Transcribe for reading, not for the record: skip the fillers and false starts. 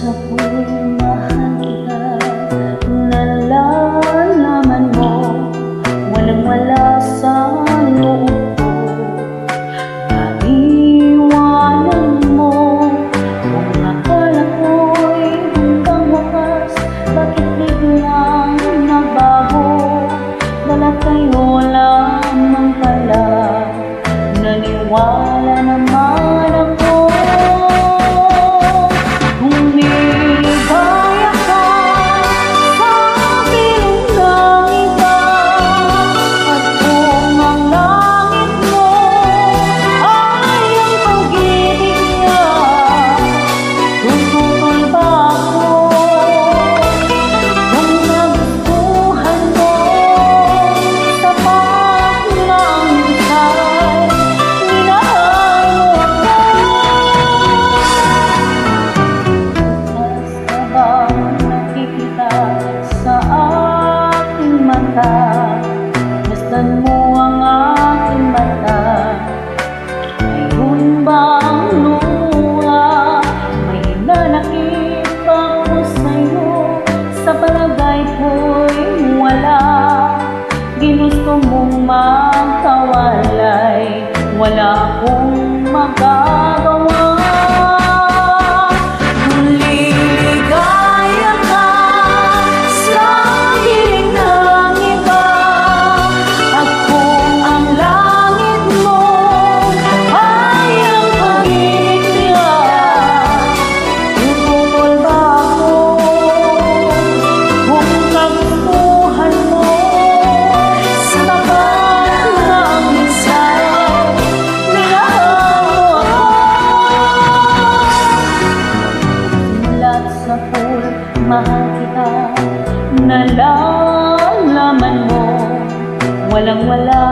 sa pumahan kita, nalalaman mo, walang-wala sa loob ko. Naiwanan mo, kung akala ko'y hanggang wakas, bakit biglang nagbago? Dala kayo lamang pala, naniwala naman ako. Masdan mo ang aking mata, ngayon bang luha? May nanakit ako sa'yo, sa palagay ko'y wala. Ginusto mong makawalay, wala akong magagawa. Mahal kita, nalalaman mo, walang-wala